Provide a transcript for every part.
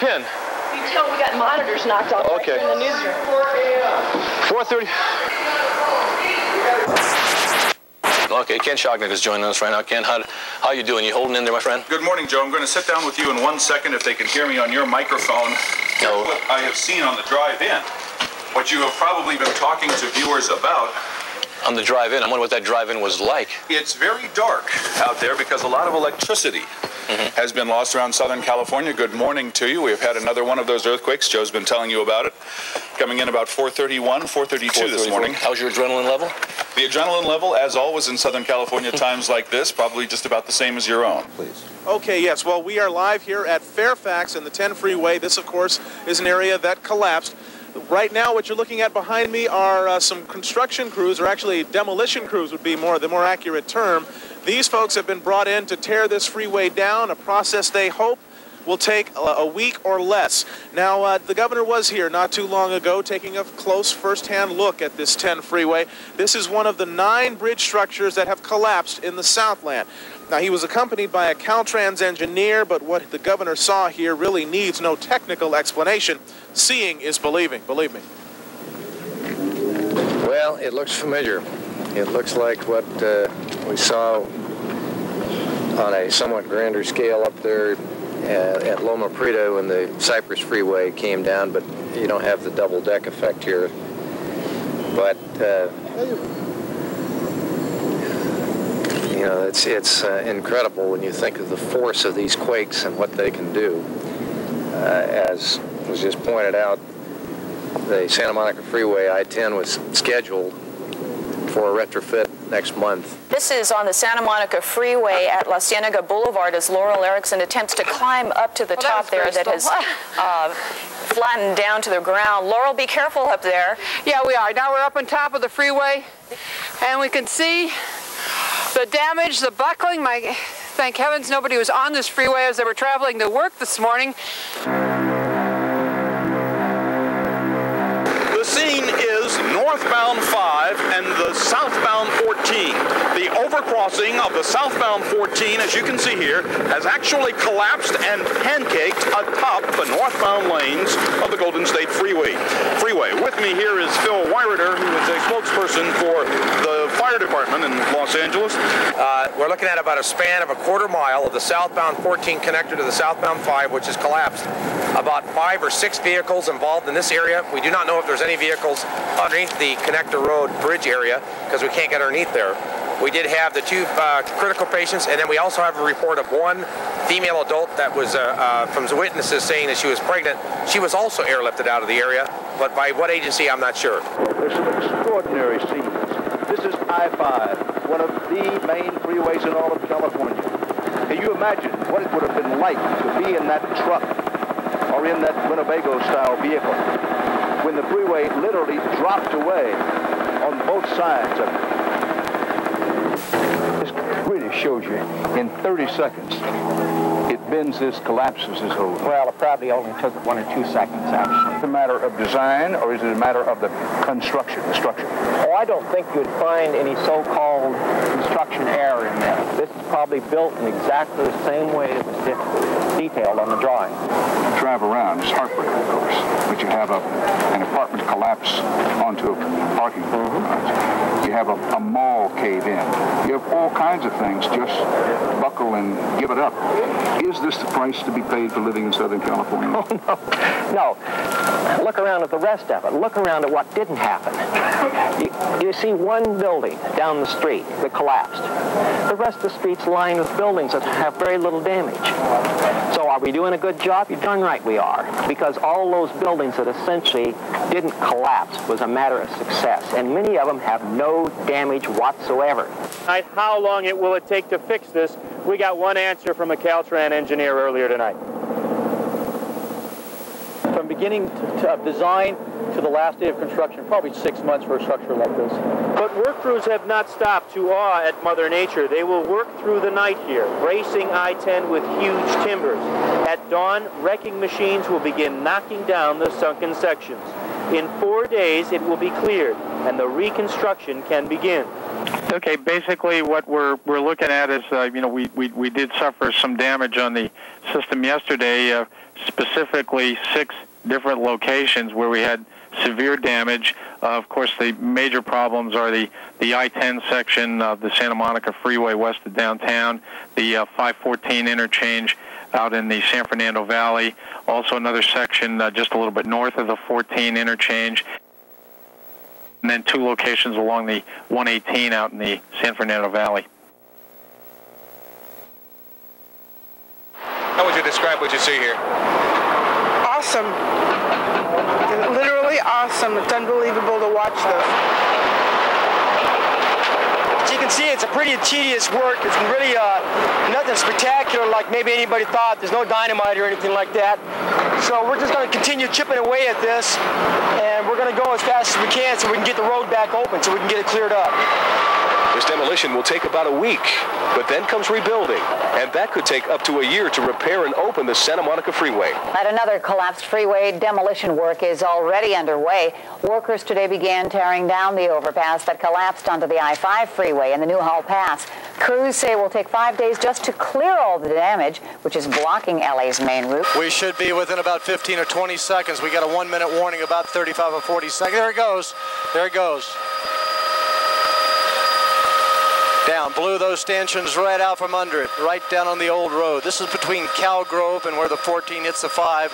pin? You tell we got monitors knocked off okay. Right here in the newsroom. 4:30. Okay, Ken Schognick is joining us right now. Ken, how you doing? You holding in there, my friend? Good morning, Joe. I'm going to sit down with you in 1 second if they can hear me on your microphone. No. What I have seen on the drive-in, what you have probably been talking to viewers about. On the drive-in, I wonder what that drive-in was like. It's very dark out there because a lot of electricity has been lost around Southern California. Good morning to you. We've had another one of those earthquakes. Joe's been telling you about it. Coming in about 4:31, 4:32 this morning. How's your adrenaline level? The adrenaline level, as always in Southern California, times like this, probably just about the same as your own. Please. Okay, yes. Well, we are live here at Fairfax and the 10 freeway. This, of course, is an area that collapsed. Right now, what you're looking at behind me are some construction crews, or actually demolition crews would be the more accurate term. These folks have been brought in to tear this freeway down, a process they hope will take a week or less. Now, the governor was here not too long ago taking a close first-hand look at this 10 freeway. This is one of the 9 bridge structures that have collapsed in the Southland. Now, he was accompanied by a Caltrans engineer, but what the governor saw here really needs no technical explanation. Seeing is believing, believe me. Well, it looks familiar. It looks like what we saw on a somewhat grander scale up there at Loma Prieta when the Cypress Freeway came down, but you don't have the double deck effect here. But you know, it's incredible when you think of the force of these quakes and what they can do. As was just pointed out, the Santa Monica Freeway I-10 was scheduled for a retrofit next month. This is on the Santa Monica Freeway at La Cienega Boulevard as Laurel Erickson attempts to climb up to the top there that has flattened down to the ground. Laurel, be careful up there. Yeah, we are. Now we're up on top of the freeway, and we can see the damage, the buckling. Thank heavens nobody was on this freeway as they were traveling to work this morning. The scene is northbound 5 and the southbound 14. The overcrossing of the southbound 14, as you can see here, has actually collapsed and pancaked atop the northbound lanes of the Golden State Freeway. With me here is Phil Wyrider, who is a spokesperson for the fire department in Los Angeles. We're looking at about a span of a quarter mile of the southbound 14 connector to the southbound 5, which has collapsed. About 5 or 6 vehicles involved in this area. We do not know if there's any vehicles underneath the connector road bridge area because we can't get underneath there. We did have the 2 critical patients, and then we also have a report of 1 female adult that was from the witnesses saying that she was pregnant. She was also airlifted out of the area, but by what agency, I'm not sure. There's some extraordinary scenes. This is I-5, one of the main freeways in all of California. Can you imagine what it would have been like to be in that truck or in that Winnebago-style vehicle when the freeway literally dropped away on both sides of it? This really shows you in 30 seconds it bends this, collapses this whole thing. Well, it probably only took 1 or 2 seconds, actually. Is it a matter of design, or is it a matter of the construction, the structure? Oh, I don't think you'd find any so-called construction error in there. This is probably built in exactly the same way it was detailed on the drawing. Drive around, it's heartbreaking, of course, but you have an apartment collapse onto a parking lot. You have a mall cave in. You have all kinds of things just buckle and give it up. Is this the price to be paid for living in Southern California? Oh, no. Look around at the rest of it. Look around at what didn't happen. You see one building down the street that collapsed. The rest of the street's lined with buildings that have very little damage. So are we doing a good job? You're darn right we are. Because all those buildings that essentially didn't collapse was a matter of success. And many of them have no damage whatsoever. How long will it take to fix this? We got one answer from a Caltrans engineer earlier tonight. From beginning of design to the last day of construction, probably 6 months for a structure like this. But work crews have not stopped to awe at Mother Nature. They will work through the night here, bracing I-10 with huge timbers. At dawn, wrecking machines will begin knocking down the sunken sections. In 4 days, it will be cleared, and the reconstruction can begin. Okay, basically what we're looking at is, you know, we did suffer some damage on the system yesterday, specifically 6 different locations where we had severe damage. Of course, the major problems are the I-10 section of the Santa Monica Freeway west of downtown, the 514 interchange out in the San Fernando Valley, also another section just a little bit north of the 14 interchange, and then 2 locations along the 118 out in the San Fernando Valley. How would you describe what you see here? Awesome. Literally awesome. It's unbelievable to watch this. As you can see, it's a pretty tedious work. It's really nothing spectacular like maybe anybody thought. There's no dynamite or anything like that. So we're just going to continue chipping away at this, and we're going to go as fast as we can so we can get the road back open so we can get it cleared up. This demolition will take about a week, but then comes rebuilding, and that could take up to a year to repair and open the Santa Monica Freeway. At another collapsed freeway, demolition work is already underway. Workers today began tearing down the overpass that collapsed onto the I-5 freeway in the Newhall Pass. Crews say it will take 5 days just to clear all the damage, which is blocking LA's main route. We should be within about 15 or 20 seconds. We got a 1-minute warning, about 35 or 40 seconds. There it goes. There it goes. Down, blew those stanchions right out from under it, right down on the old road. This is between Cal Grove and where the 14 hits the 5,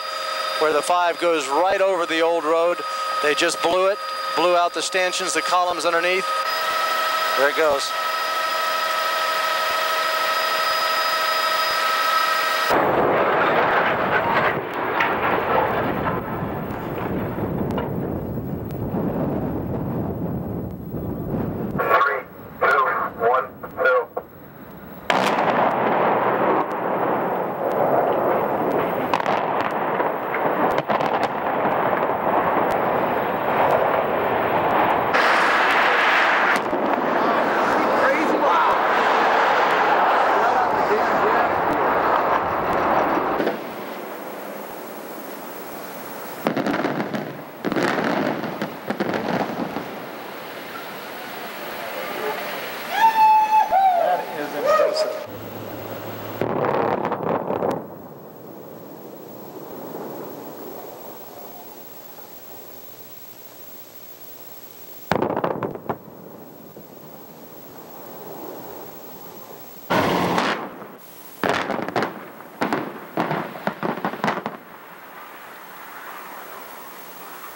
where the 5 goes right over the old road. They just blew it, blew out the stanchions, the columns underneath. There it goes.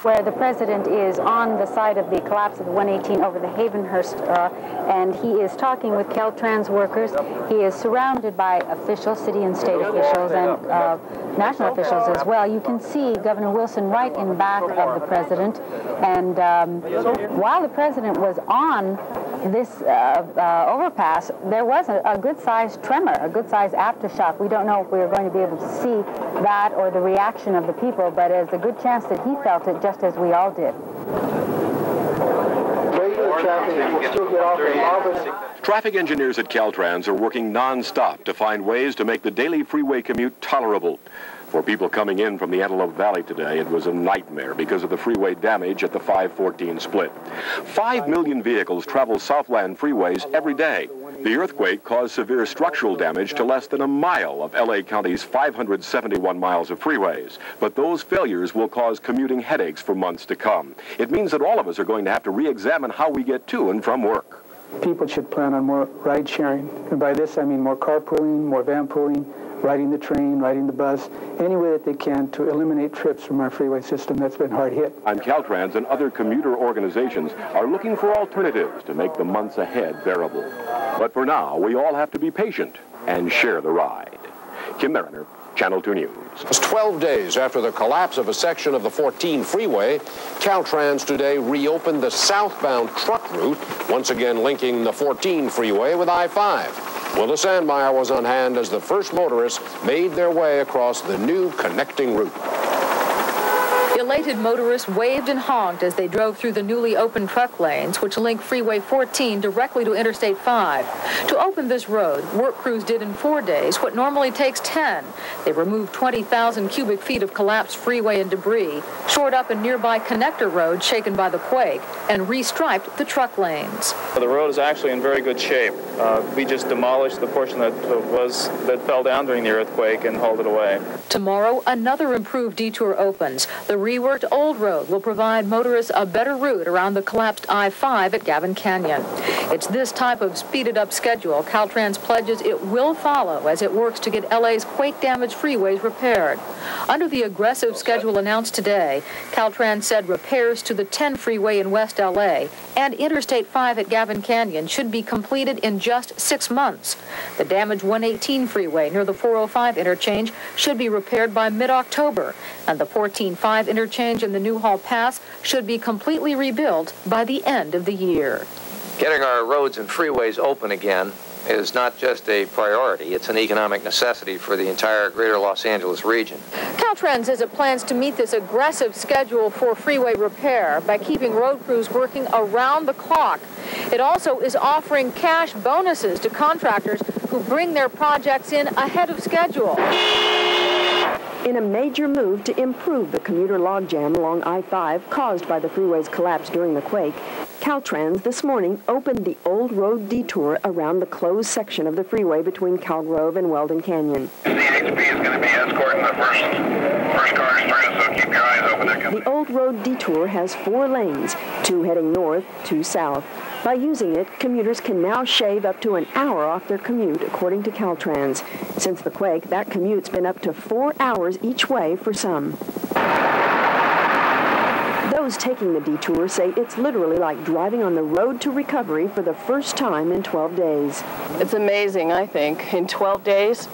where the president is on the side of the collapse of the 118 over the Havenhurst, and he is talking with Caltrans workers. He is surrounded by officials, city and state officials, and national officials as well. You can see Governor Wilson right in back of the president, and while the president was on this overpass, there was a good-sized tremor, a good-sized aftershock. We don't know if we are going to be able to see that or the reaction of the people, but there's a good chance that he felt it just as we all did. Traffic engineers at Caltrans are working non-stop to find ways to make the daily freeway commute tolerable. For people coming in from the Antelope Valley today, it was a nightmare because of the freeway damage at the 514 split. 5 million vehicles travel Southland freeways every day. The earthquake caused severe structural damage to less than a mile of LA County's 571 miles of freeways. But those failures will cause commuting headaches for months to come. It means that all of us are going to have to re-examine how we get to and from work. People should plan on more ride sharing. And by this, I mean more carpooling, more van pooling, riding the train, riding the bus, any way that they can to eliminate trips from our freeway system that's been hard hit. And Caltrans and other commuter organizations are looking for alternatives to make the months ahead bearable. But for now, we all have to be patient and share the ride. Kim Mariner, Channel 2 News. Just 12 days after the collapse of a section of the 14 freeway, Caltrans today reopened the southbound truck route, once again linking the 14 freeway with I-5. Willa Sandmeyer was on hand as the first motorists made their way across the new connecting route. Elated motorists waved and honked as they drove through the newly opened truck lanes, which link Freeway 14 directly to Interstate 5. To open this road, work crews did in 4 days what normally takes 10. They removed 20,000 cubic feet of collapsed freeway and debris, shored up a nearby connector road shaken by the quake, and restriped the truck lanes. The road is actually in very good shape. We just demolished the portion that fell down during the earthquake and hauled it away. Tomorrow, another improved detour opens. The reworked Old Road will provide motorists a better route around the collapsed I-5 at Gavin Canyon. It's this type of speeded-up schedule Caltrans pledges it will follow as it works to get LA's quake-damaged freeways repaired. Under the aggressive schedule announced today, Caltrans said repairs to the 10 freeway in West LA and Interstate 5 at Gavin Canyon should be completed in just 6 months. The damaged 118 freeway near the 405 interchange should be repaired by mid-October, and the 14-5 interchange in the Newhall Pass should be completely rebuilt by the end of the year. Getting our roads and freeways open again is not just a priority, it's an economic necessity for the entire greater Los Angeles region. Caltrans says it plans to meet this aggressive schedule for freeway repair by keeping road crews working around the clock. It also is offering cash bonuses to contractors who bring their projects in ahead of schedule. In a major move to improve the commuter logjam along I-5 caused by the freeway's collapse during the quake, Caltrans this morning opened the Old Road detour around the closed section of the freeway between Cal Grove and Weldon Canyon. CHP is going to be escorting the first cars through, so keep your eyes open. The Old Road detour has 4 lanes, 2 heading north, 2 south. By using it, commuters can now shave up to an hour off their commute, according to Caltrans. Since the quake, that commute's been up to 4 hours each way for some. Those taking the detour say it's literally like driving on the road to recovery for the first time in 12 days. It's amazing, I think. In 12 days,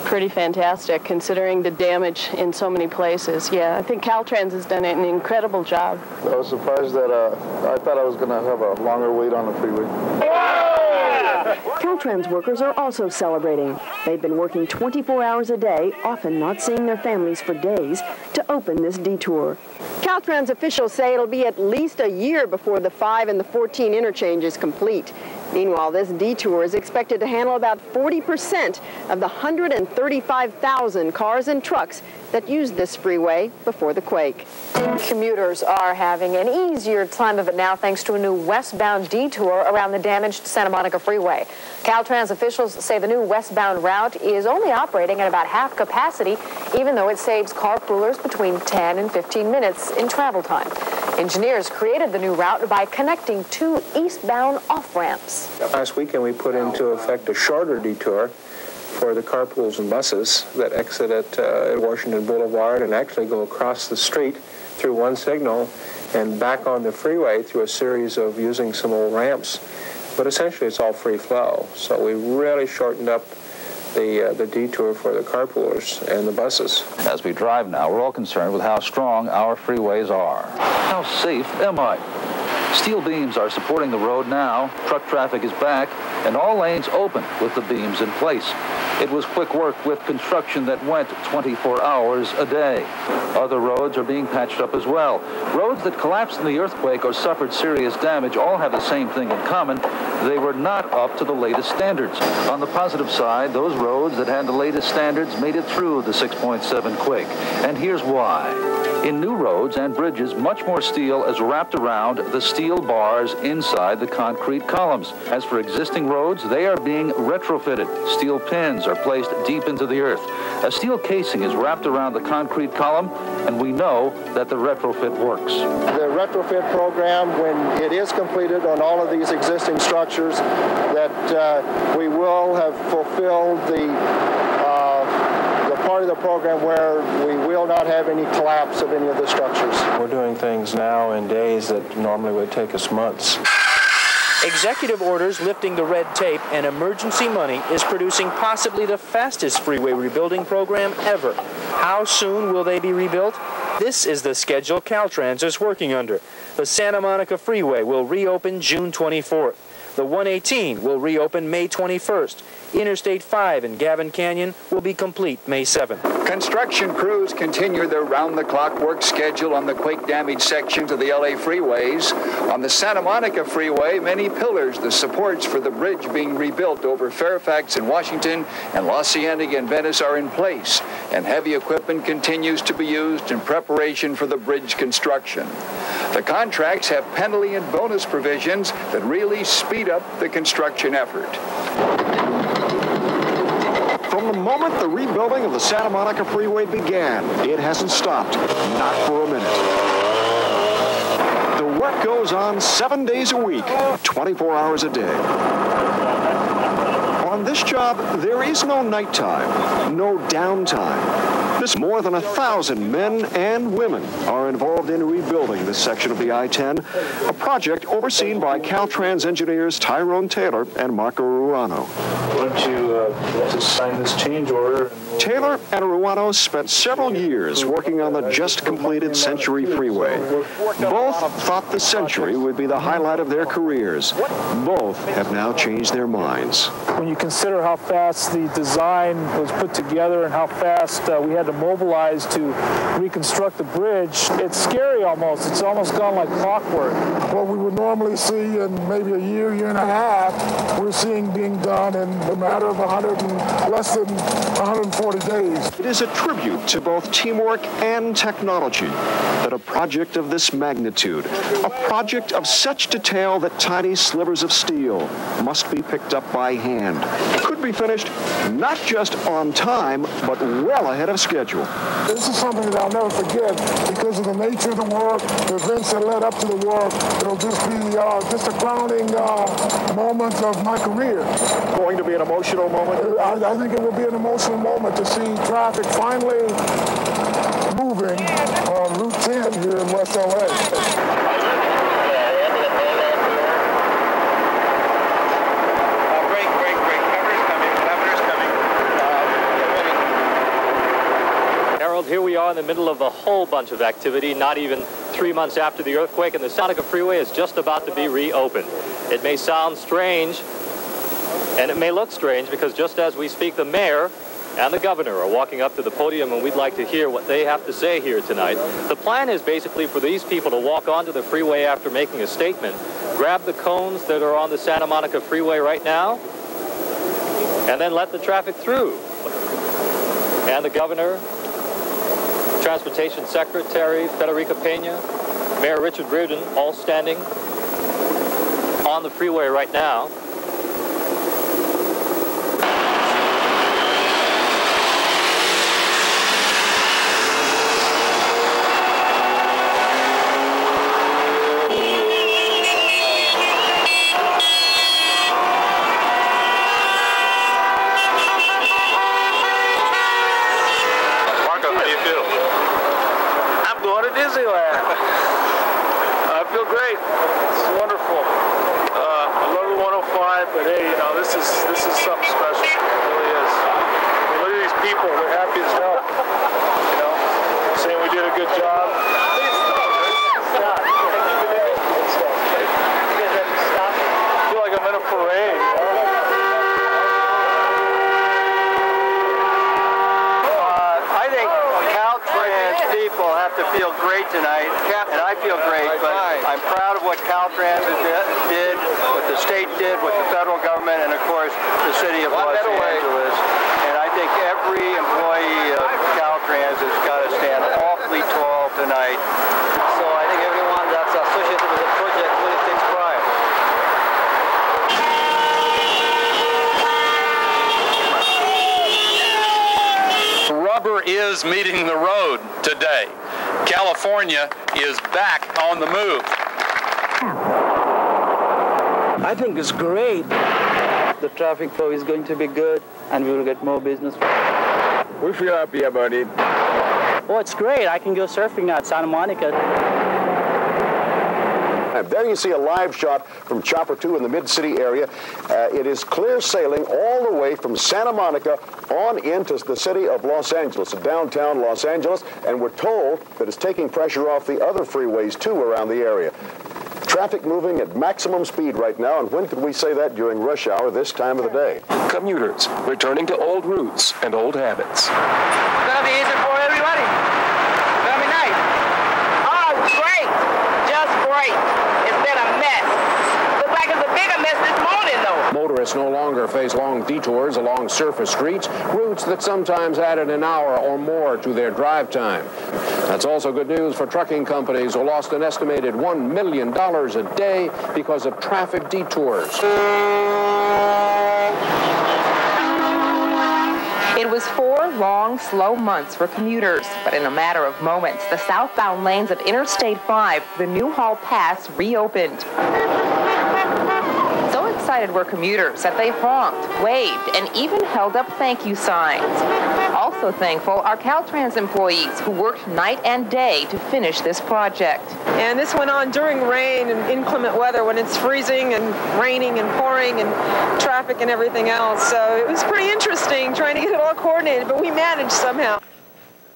pretty fantastic, considering the damage in so many places. Yeah, I think Caltrans has done an incredible job. I was surprised that I thought I was going to have a longer wait on the freeway. Caltrans workers are also celebrating. They've been working 24 hours a day, often not seeing their families for days, to open this detour. Caltrans officials say it'll be at least a year before the 5 and the 14 interchange is complete. Meanwhile, this detour is expected to handle about 40% of the 135,000 cars and trucks that used this freeway before the quake. Commuters are having an easier time of it now thanks to a new westbound detour around the damaged Santa Monica Freeway. Caltrans officials say the new westbound route is only operating at about half capacity, even though it saves carpoolers between 10 and 15 minutes in travel time. Engineers created the new route by connecting 2 eastbound off-ramps. Last weekend we put into effect a shorter detour for the carpools and buses that exit at Washington Boulevard and actually go across the street through one signal and back on the freeway through a series of using some old ramps. But essentially it's all free flow. So we really shortened up the detour for the carpoolers and the buses. As we drive now, we're all concerned with how strong our freeways are. How safe am I? Steel beams are supporting the road now, truck traffic is back, and all lanes open with the beams in place. It was quick work with construction that went 24 hours a day. Other roads are being patched up as well. Roads that collapsed in the earthquake or suffered serious damage all have the same thing in common. They were not up to the latest standards. On the positive side, those roads that had the latest standards made it through the 6.7 quake. And here's why. In new roads and bridges, much more steel is wrapped around the steel bars inside the concrete columns. As for existing roads, they are being retrofitted. Steel pins are placed deep into the earth. A steel casing is wrapped around the concrete column, and we know that the retrofit works. The retrofit program, when it is completed on all of these existing structures, that we will have fulfilled the part of the program where we will not have any collapse of any of the structures. We're doing things now in days that normally would take us months. Executive orders lifting the red tape and emergency money is producing possibly the fastest freeway rebuilding program ever. How soon will they be rebuilt? This is the schedule Caltrans is working under. The Santa Monica Freeway will reopen June 24th. The 118 will reopen May 21st. Interstate 5 in Gavin Canyon will be complete May 7th. Construction crews continue their round-the-clock work schedule on the quake-damaged sections of the LA freeways. On the Santa Monica Freeway, many pillars, the supports for the bridge being rebuilt over Fairfax and Washington and La Cienega and Venice are in place, and heavy equipment continues to be used in preparation for the bridge construction. The contracts have penalty and bonus provisions that really speed up the construction effort. From the moment the rebuilding of the Santa Monica Freeway began, it hasn't stopped, not for a minute. The work goes on 7 days a week, 24 hours a day. On this job, there is no nighttime, no downtime. More than 1,000 men and women are involved in rebuilding this section of the I-10, a project overseen by Caltrans engineers Tyrone Taylor and Marco Ruano. Why don't you just sign this change order? Taylor and Ruano spent several years working on the just-completed Century Freeway. Both thought the Century would be the highlight of their careers. Both have now changed their minds. When you consider how fast the design was put together and how fast we had to mobilize to reconstruct the bridge, it's scary almost. It's almost gone like clockwork. What we would normally see in maybe a year, year and a half, we're seeing being done in a matter of less than 140 days. It is a tribute to both teamwork and technology that a project of this magnitude, a project of such detail that tiny slivers of steel must be picked up by hand, could be finished not just on time, but well ahead of schedule. This is something that I'll never forget because of the nature of the work, the events that led up to the work. It'll just be just a crowning moment of my career. Going to be an emotional moment? I think it will be an emotional moment to see traffic finally moving on Route 10 here in West LA. Here we are in the middle of a whole bunch of activity, not even 3 months after the earthquake, and the Santa Monica Freeway is just about to be reopened. It may sound strange, and it may look strange, because just as we speak, the mayor and the governor are walking up to the podium, and we'd like to hear what they have to say here tonight. The plan is basically for these people to walk onto the freeway after making a statement, grab the cones that are on the Santa Monica Freeway right now, and then let the traffic through. And the governor, Transportation Secretary Federica Pena, Mayor Richard Riordan, all standing on the freeway right now. Tonight, and I feel great, but I'm proud of what Caltrans did, what the state did, what the federal government, and of course the city of Los Angeles. And I think every employee of Caltrans has got to stand awfully tall tonight. So I think everyone that's associated with the project really takes pride. Rubber is meeting the road today. California is back on the move. I think it's great. The traffic flow is going to be good, and we will get more business. We feel happy about it. Oh, it's great. I can go surfing now at Santa Monica. There you see a live shot from Chopper 2 in the Mid-City area. It is clear sailing all the way from Santa Monica on into the city of Los Angeles, downtown Los Angeles, and we're told that it's taking pressure off the other freeways, too, around the area. Traffic moving at maximum speed right now, and when could we say that during rush hour this time of the day? Commuters returning to old routes and old habits. It's gonna be easy for everybody. It's gonna be nice. Oh, great. Just great. It's been a mess. Looks like it's a bigger mess this morning, though. Motorists no longer face long detours along surface streets, routes that sometimes added an hour or more to their drive time. That's also good news for trucking companies who lost an estimated $1 million a day because of traffic detours. It was 4 long, slow months for commuters, but in a matter of moments, the southbound lanes of Interstate 5, the Newhall Pass, reopened. So excited were commuters that they honked, waved, and even held up thank you signs. Also thankful are Caltrans employees who worked night and day to finish this project. And this went on during rain and inclement weather when it's freezing and raining and pouring and traffic and everything else. So it was pretty interesting trying to get it all coordinated, but we managed somehow.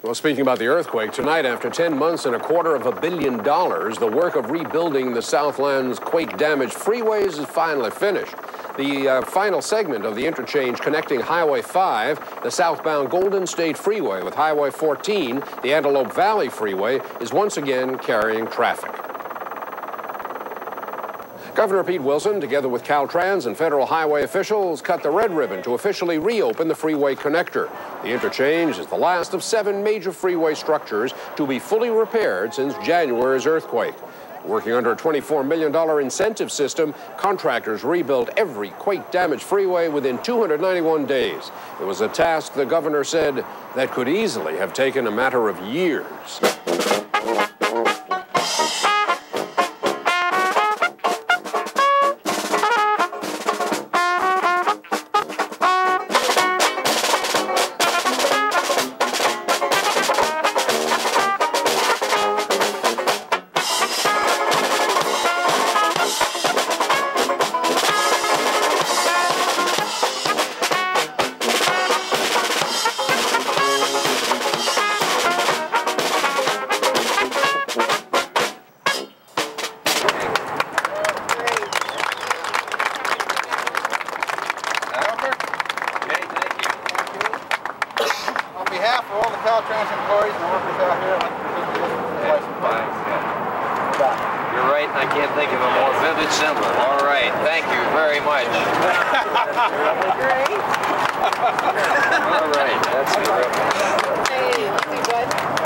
Well, speaking about the earthquake, tonight, after 10 months and $250 million, the work of rebuilding the Southland's quake-damaged freeways is finally finished. The final segment of the interchange connecting Highway 5, the southbound Golden State Freeway with Highway 14, the Antelope Valley Freeway, is once again carrying traffic. Governor Pete Wilson, together with Caltrans and federal highway officials, cut the red ribbon to officially reopen the freeway connector. The interchange is the last of 7 major freeway structures to be fully repaired since January's earthquake. Working under a $24 million incentive system, contractors rebuilt every quake-damaged freeway within 291 days. It was a task, the governor said, that could easily have taken a matter of years. On behalf of all the Caltrans employees and workers out here, I'd like to present you this license plate. You're right, I can't think of a more vivid symbol. All right, thank you very much. Great. All right, that's terrific. Hey, let's see, bud.